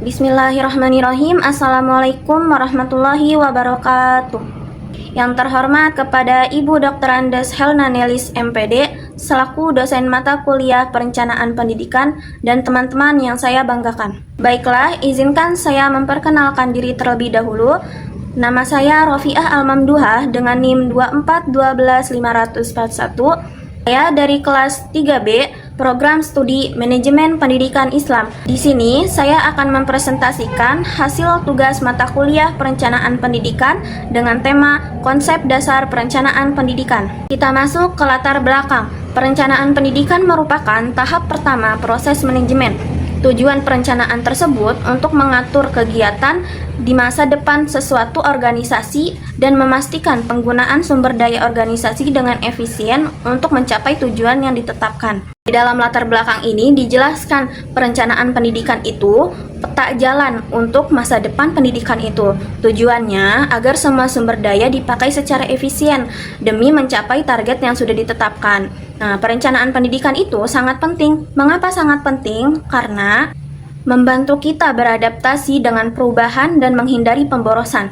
Bismillahirrahmanirrahim. Assalamualaikum warahmatullahi wabarakatuh. Yang terhormat kepada Ibu Dr. Andes Helna Nelis MPD selaku dosen mata kuliah Perencanaan Pendidikan dan teman-teman yang saya banggakan. Baiklah, izinkan saya memperkenalkan diri terlebih dahulu. Nama saya Rofiah Almamduhah dengan NIM 2412541. Saya dari kelas 3B, Program Studi Manajemen Pendidikan Islam. Di sini saya akan mempresentasikan hasil tugas mata kuliah Perencanaan Pendidikan dengan tema Konsep Dasar Perencanaan Pendidikan. Kita masuk ke latar belakang. Perencanaan pendidikan merupakan tahap pertama proses manajemen. Tujuan perencanaan tersebut untuk mengatur kegiatan di masa depan sesuatu organisasi dan memastikan penggunaan sumber daya organisasi dengan efisien untuk mencapai tujuan yang ditetapkan. Di dalam latar belakang ini dijelaskan perencanaan pendidikan itu peta jalan untuk masa depan pendidikan itu. Tujuannya agar semua sumber daya dipakai secara efisien demi mencapai target yang sudah ditetapkan. Nah, perencanaan pendidikan itu sangat penting. Mengapa sangat penting? Karena membantu kita beradaptasi dengan perubahan dan menghindari pemborosan.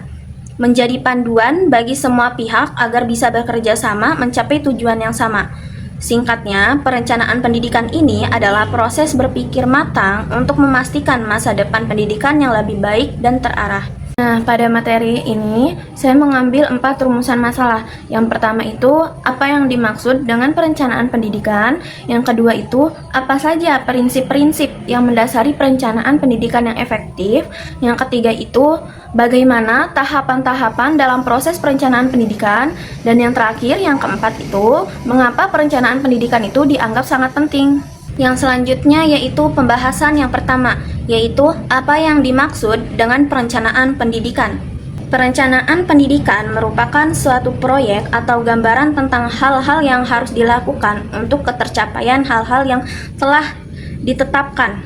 Menjadi panduan bagi semua pihak agar bisa bekerja sama mencapai tujuan yang sama. Singkatnya, perencanaan pendidikan ini adalah proses berpikir matang untuk memastikan masa depan pendidikan yang lebih baik dan terarah. Nah, pada materi ini saya mengambil 4 rumusan masalah. Yang pertama itu, apa yang dimaksud dengan perencanaan pendidikan? Yang kedua itu, apa saja prinsip-prinsip yang mendasari perencanaan pendidikan yang efektif? Yang ketiga itu, bagaimana tahapan-tahapan dalam proses perencanaan pendidikan? Dan yang terakhir, yang keempat itu, mengapa perencanaan pendidikan itu dianggap sangat penting? Yang selanjutnya yaitu pembahasan yang pertama, yaitu apa yang dimaksud dengan perencanaan pendidikan. Perencanaan pendidikan merupakan suatu proyek atau gambaran tentang hal-hal yang harus dilakukan untuk ketercapaian hal-hal yang telah ditetapkan.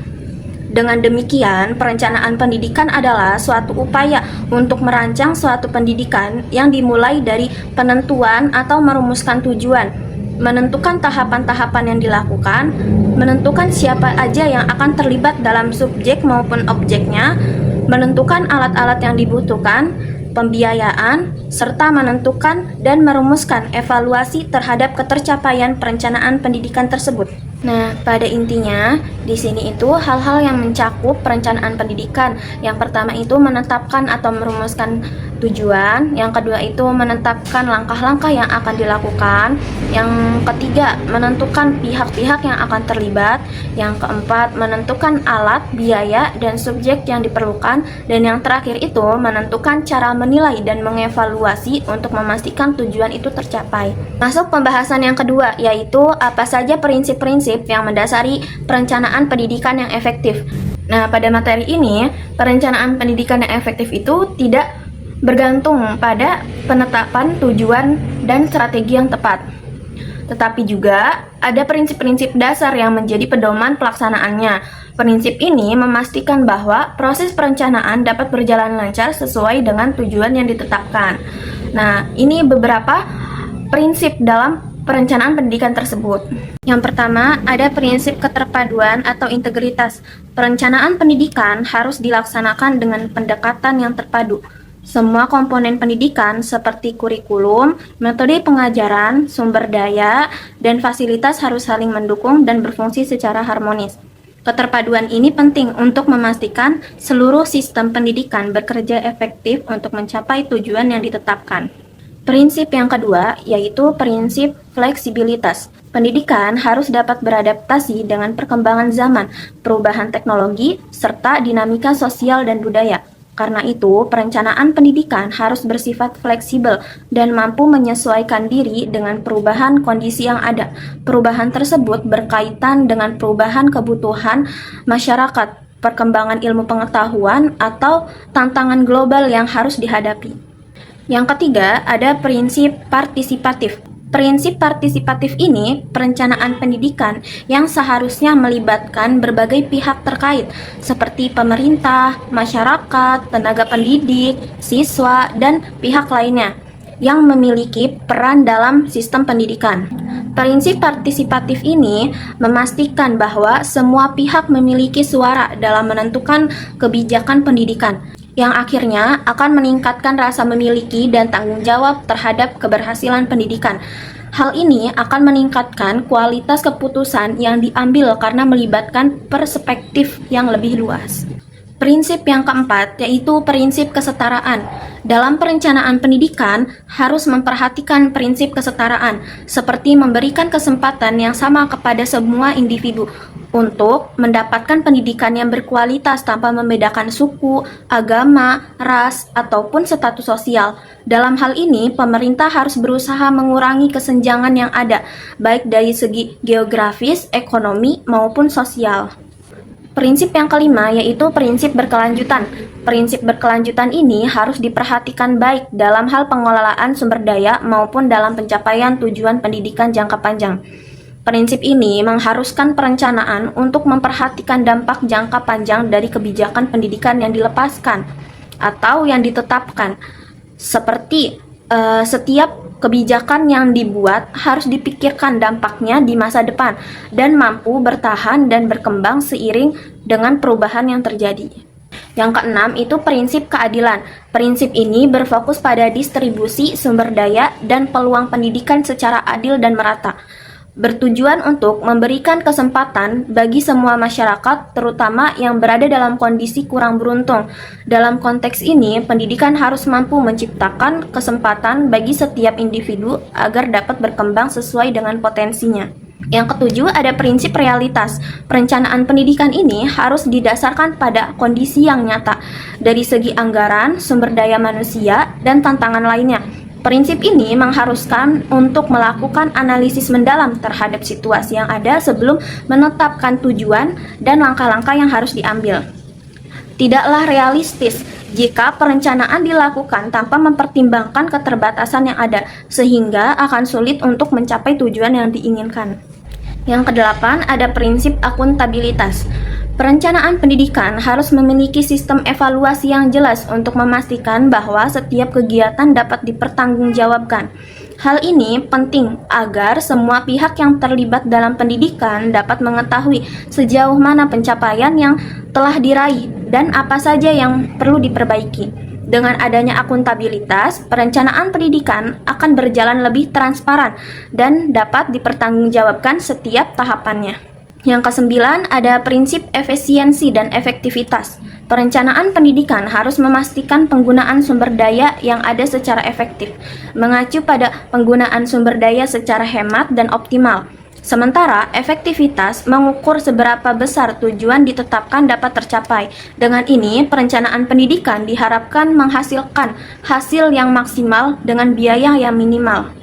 Dengan demikian, perencanaan pendidikan adalah suatu upaya untuk merancang suatu pendidikan yang dimulai dari penentuan atau merumuskan tujuan, menentukan tahapan-tahapan yang dilakukan, menentukan siapa aja yang akan terlibat dalam subjek maupun objeknya, menentukan alat-alat yang dibutuhkan, pembiayaan, serta menentukan dan merumuskan evaluasi terhadap ketercapaian perencanaan pendidikan tersebut. Nah, pada intinya, di sini itu hal-hal yang mencakup perencanaan pendidikan. Yang pertama itu menetapkan atau merumuskan tujuan, yang kedua itu menetapkan langkah-langkah yang akan dilakukan, yang ketiga menentukan pihak-pihak yang akan terlibat, yang keempat menentukan alat, biaya, dan subjek yang diperlukan, dan yang terakhir itu menentukan cara menilai dan mengevaluasi untuk memastikan tujuan itu tercapai. Masuk pembahasan yang kedua, yaitu apa saja prinsip-prinsip yang mendasari perencanaan pendidikan yang efektif. Nah, pada materi ini, perencanaan pendidikan yang efektif itu tidak bergantung pada penetapan tujuan dan strategi yang tepat, tetapi juga ada prinsip-prinsip dasar yang menjadi pedoman pelaksanaannya. Prinsip ini memastikan bahwa proses perencanaan dapat berjalan lancar sesuai dengan tujuan yang ditetapkan. Nah, ini beberapa prinsip dalam perencanaan pendidikan tersebut. Yang pertama, ada prinsip keterpaduan atau integritas. Perencanaan pendidikan harus dilaksanakan dengan pendekatan yang terpadu. Semua komponen pendidikan seperti kurikulum, metode pengajaran, sumber daya, dan fasilitas harus saling mendukung dan berfungsi secara harmonis. Keterpaduan ini penting untuk memastikan seluruh sistem pendidikan bekerja efektif untuk mencapai tujuan yang ditetapkan. Prinsip yang kedua yaitu prinsip fleksibilitas. Pendidikan harus dapat beradaptasi dengan perkembangan zaman, perubahan teknologi, serta dinamika sosial dan budaya. Karena itu, perencanaan pendidikan harus bersifat fleksibel dan mampu menyesuaikan diri dengan perubahan kondisi yang ada. Perubahan tersebut berkaitan dengan perubahan kebutuhan masyarakat, perkembangan ilmu pengetahuan, atau tantangan global yang harus dihadapi. Yang ketiga, ada prinsip partisipatif. Prinsip partisipatif ini perencanaan pendidikan yang seharusnya melibatkan berbagai pihak terkait seperti pemerintah, masyarakat, tenaga pendidik, siswa, dan pihak lainnya yang memiliki peran dalam sistem pendidikan. Prinsip partisipatif ini memastikan bahwa semua pihak memiliki suara dalam menentukan kebijakan pendidikan, yang akhirnya akan meningkatkan rasa memiliki dan tanggung jawab terhadap keberhasilan pendidikan. Hal ini akan meningkatkan kualitas keputusan yang diambil karena melibatkan perspektif yang lebih luas. Prinsip yang keempat yaitu prinsip kesetaraan. Dalam perencanaan pendidikan harus memperhatikan prinsip kesetaraan, seperti memberikan kesempatan yang sama kepada semua individu untuk mendapatkan pendidikan yang berkualitas tanpa membedakan suku, agama, ras, ataupun status sosial. Dalam hal ini, pemerintah harus berusaha mengurangi kesenjangan yang ada, baik dari segi geografis, ekonomi, maupun sosial. Prinsip yang kelima yaitu prinsip berkelanjutan. Prinsip berkelanjutan ini harus diperhatikan baik dalam hal pengelolaan sumber daya maupun dalam pencapaian tujuan pendidikan jangka panjang. Prinsip ini mengharuskan perencanaan untuk memperhatikan dampak jangka panjang dari kebijakan pendidikan yang dilepaskan atau yang ditetapkan. Seperti setiap kebijakan yang dibuat harus dipikirkan dampaknya di masa depan dan mampu bertahan dan berkembang seiring dengan perubahan yang terjadi. Yang keenam itu prinsip keadilan. Prinsip ini berfokus pada distribusi sumber daya dan peluang pendidikan secara adil dan merata, bertujuan untuk memberikan kesempatan bagi semua masyarakat, terutama yang berada dalam kondisi kurang beruntung. Dalam konteks ini, pendidikan harus mampu menciptakan kesempatan bagi setiap individu agar dapat berkembang sesuai dengan potensinya. Yang ketujuh, ada prinsip realitas. Perencanaan pendidikan ini harus didasarkan pada kondisi yang nyata dari segi anggaran, sumber daya manusia, dan tantangan lainnya. Prinsip ini mengharuskan untuk melakukan analisis mendalam terhadap situasi yang ada sebelum menetapkan tujuan dan langkah-langkah yang harus diambil. Tidaklah realistis jika perencanaan dilakukan tanpa mempertimbangkan keterbatasan yang ada, sehingga akan sulit untuk mencapai tujuan yang diinginkan. Yang kedelapan, ada prinsip akuntabilitas. Perencanaan pendidikan harus memiliki sistem evaluasi yang jelas untuk memastikan bahwa setiap kegiatan dapat dipertanggungjawabkan. Hal ini penting agar semua pihak yang terlibat dalam pendidikan dapat mengetahui sejauh mana pencapaian yang telah diraih dan apa saja yang perlu diperbaiki. Dengan adanya akuntabilitas, perencanaan pendidikan akan berjalan lebih transparan dan dapat dipertanggungjawabkan setiap tahapannya. Yang kesembilan, ada prinsip efisiensi dan efektivitas. Perencanaan pendidikan harus memastikan penggunaan sumber daya yang ada secara efektif, mengacu pada penggunaan sumber daya secara hemat dan optimal. Sementara efektivitas mengukur seberapa besar tujuan ditetapkan dapat tercapai. Dengan ini, perencanaan pendidikan diharapkan menghasilkan hasil yang maksimal dengan biaya yang minimal.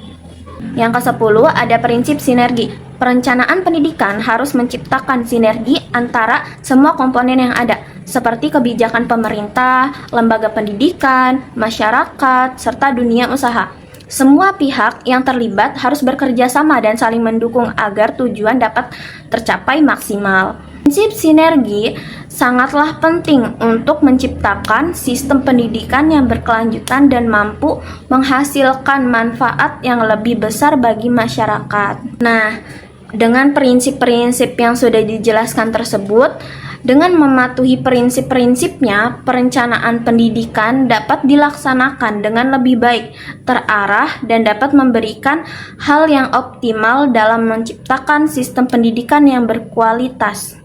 Yang ke-10, ada prinsip sinergi. Perencanaan pendidikan harus menciptakan sinergi antara semua komponen yang ada, seperti kebijakan pemerintah, lembaga pendidikan, masyarakat, serta dunia usaha. Semua pihak yang terlibat harus bekerja sama dan saling mendukung agar tujuan dapat tercapai maksimal. Prinsip sinergi sangatlah penting untuk menciptakan sistem pendidikan yang berkelanjutan dan mampu menghasilkan manfaat yang lebih besar bagi masyarakat. Nah, dengan prinsip-prinsip yang sudah dijelaskan tersebut, dengan mematuhi prinsip-prinsipnya, perencanaan pendidikan dapat dilaksanakan dengan lebih baik, terarah, dan dapat memberikan hal yang optimal dalam menciptakan sistem pendidikan yang berkualitas.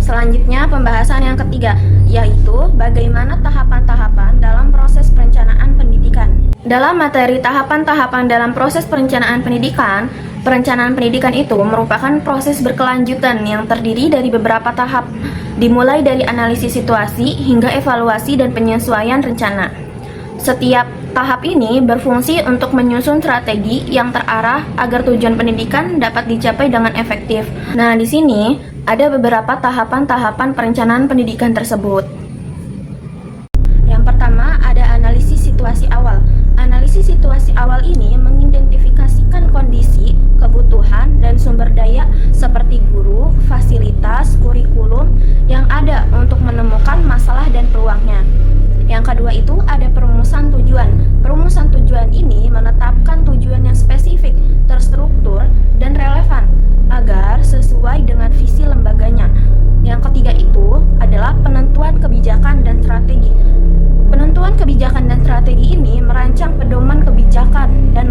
Selanjutnya, pembahasan yang ketiga, yaitu bagaimana tahapan-tahapan dalam proses perencanaan pendidikan. Dalam materi tahapan-tahapan dalam proses perencanaan pendidikan itu merupakan proses berkelanjutan yang terdiri dari beberapa tahap, dimulai dari analisis situasi hingga evaluasi dan penyesuaian rencana. Setiap tahap ini berfungsi untuk menyusun strategi yang terarah agar tujuan pendidikan dapat dicapai dengan efektif. Nah, di sini ada beberapa tahapan-tahapan perencanaan pendidikan tersebut. Yang pertama, ada analisis situasi awal. Analisis situasi awal ini mengidentifikasikan kondisi, kebutuhan, dan sumber daya seperti guru, fasilitas, kurikulum yang ada untuk menemukan masalah dan peluangnya. Yang kedua itu ada perumusan tujuan. Perumusan tujuan ini menetapkan tujuan yang spesifik, terstruktur,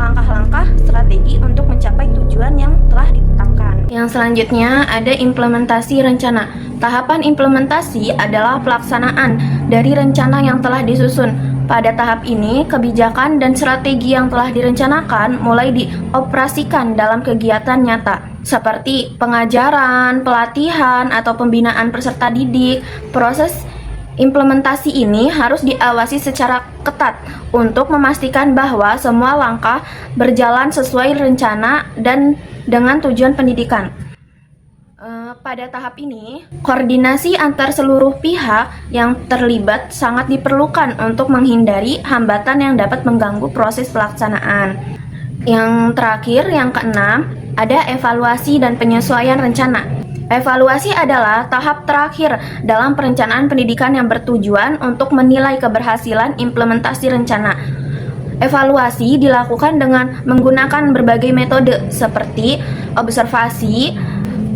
langkah-langkah strategi untuk mencapai tujuan yang telah ditetapkan. Yang selanjutnya ada implementasi rencana. Tahapan implementasi adalah pelaksanaan dari rencana yang telah disusun. Pada tahap ini, kebijakan dan strategi yang telah direncanakan mulai dioperasikan dalam kegiatan nyata, seperti pengajaran, pelatihan, atau pembinaan peserta didik. Proses implementasi ini harus diawasi secara ketat untuk memastikan bahwa semua langkah berjalan sesuai rencana dan dengan tujuan pendidikan. Pada tahap ini, koordinasi antar seluruh pihak yang terlibat sangat diperlukan untuk menghindari hambatan yang dapat mengganggu proses pelaksanaan. Yang terakhir, yang keenam, ada evaluasi dan penyesuaian rencana. Evaluasi adalah tahap terakhir dalam perencanaan pendidikan yang bertujuan untuk menilai keberhasilan implementasi rencana. Evaluasi dilakukan dengan menggunakan berbagai metode seperti observasi,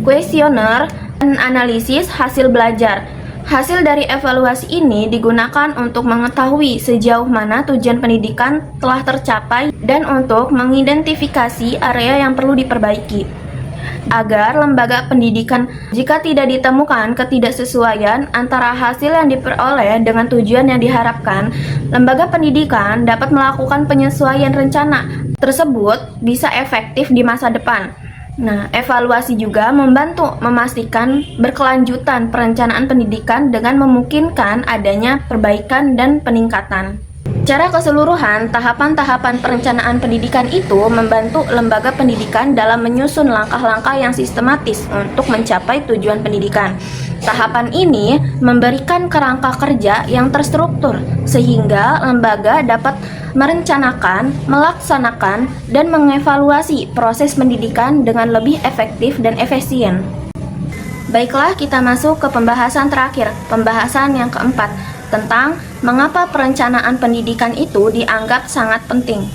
kuesioner, dan analisis hasil belajar. Hasil dari evaluasi ini digunakan untuk mengetahui sejauh mana tujuan pendidikan telah tercapai dan untuk mengidentifikasi area yang perlu diperbaiki. Agar lembaga pendidikan, jika tidak ditemukan ketidaksesuaian antara hasil yang diperoleh dengan tujuan yang diharapkan, lembaga pendidikan dapat melakukan penyesuaian rencana tersebut bisa efektif di masa depan. Nah, evaluasi juga membantu memastikan berkelanjutan perencanaan pendidikan dengan memungkinkan adanya perbaikan dan peningkatan. Secara keseluruhan, tahapan-tahapan perencanaan pendidikan itu membantu lembaga pendidikan dalam menyusun langkah-langkah yang sistematis untuk mencapai tujuan pendidikan. Tahapan ini memberikan kerangka kerja yang terstruktur, sehingga lembaga dapat merencanakan, melaksanakan, dan mengevaluasi proses pendidikan dengan lebih efektif dan efisien. Baiklah, kita masuk ke pembahasan terakhir, pembahasan yang keempat, tentang mengapa perencanaan pendidikan itu dianggap sangat penting.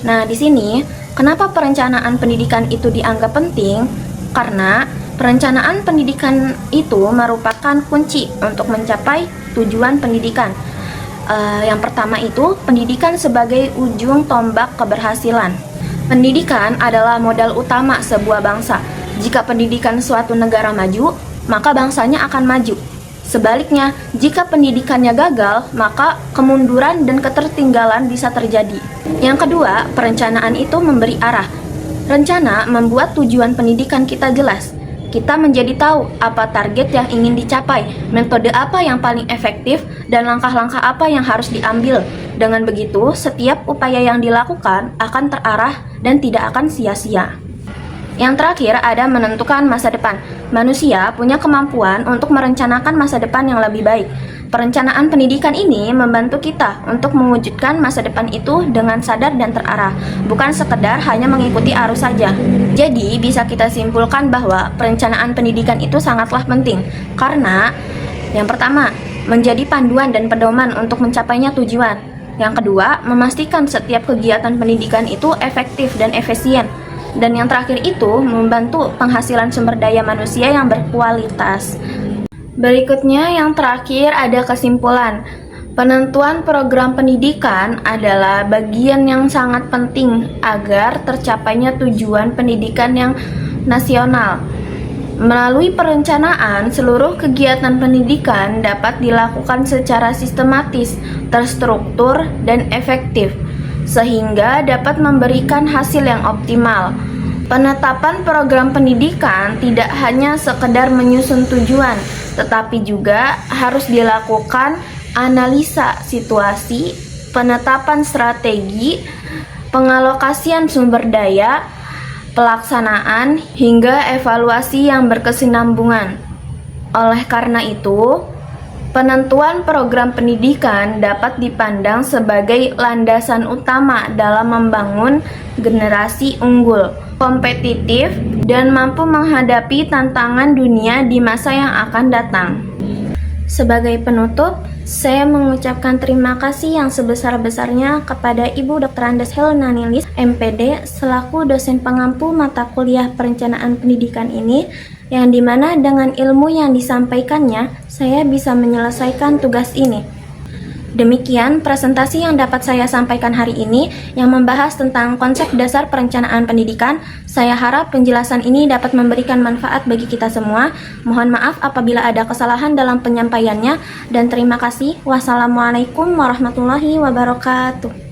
Nah, di sini, kenapa perencanaan pendidikan itu dianggap penting? Karena perencanaan pendidikan itu merupakan kunci untuk mencapai tujuan pendidikan. Yang pertama itu, pendidikan sebagai ujung tombak keberhasilan. Pendidikan adalah modal utama sebuah bangsa. Jika pendidikan suatu negara maju, maka bangsanya akan maju. Sebaliknya, jika pendidikannya gagal, maka kemunduran dan ketertinggalan bisa terjadi. Yang kedua, perencanaan itu memberi arah. Rencana membuat tujuan pendidikan kita jelas. Kita menjadi tahu apa target yang ingin dicapai, metode apa yang paling efektif, dan langkah-langkah apa yang harus diambil. Dengan begitu, setiap upaya yang dilakukan akan terarah dan tidak akan sia-sia. Yang terakhir ada menentukan masa depan. Manusia punya kemampuan untuk merencanakan masa depan yang lebih baik. Perencanaan pendidikan ini membantu kita untuk mewujudkan masa depan itu dengan sadar dan terarah, bukan sekedar hanya mengikuti arus saja. Jadi, bisa kita simpulkan bahwa perencanaan pendidikan itu sangatlah penting, karena yang pertama, menjadi panduan dan pedoman untuk mencapainya tujuan. Yang kedua, memastikan setiap kegiatan pendidikan itu efektif dan efisien. Dan yang terakhir itu, membantu penghasilan sumber daya manusia yang berkualitas. Berikutnya yang terakhir ada kesimpulan. Penentuan program pendidikan adalah bagian yang sangat penting agar tercapainya tujuan pendidikan yang nasional. Melalui perencanaan, seluruh kegiatan pendidikan dapat dilakukan secara sistematis, terstruktur, dan efektif, sehingga dapat memberikan hasil yang optimal. Penetapan program pendidikan tidak hanya sekedar menyusun tujuan, tetapi juga harus dilakukan analisa situasi, penetapan strategi, pengalokasian sumber daya, pelaksanaan, hingga evaluasi yang berkesinambungan. Oleh karena itu, penentuan program pendidikan dapat dipandang sebagai landasan utama dalam membangun generasi unggul, kompetitif, dan mampu menghadapi tantangan dunia di masa yang akan datang. Sebagai penutup, saya mengucapkan terima kasih yang sebesar-besarnya kepada Ibu Dr. Andes Helena Nilis, MPD, selaku dosen pengampu mata kuliah perencanaan pendidikan ini, yang dimana dengan ilmu yang disampaikannya, saya bisa menyelesaikan tugas ini. Demikian presentasi yang dapat saya sampaikan hari ini yang membahas tentang konsep dasar perencanaan pendidikan. Saya harap penjelasan ini dapat memberikan manfaat bagi kita semua. Mohon maaf apabila ada kesalahan dalam penyampaiannya dan terima kasih. Wassalamualaikum warahmatullahi wabarakatuh.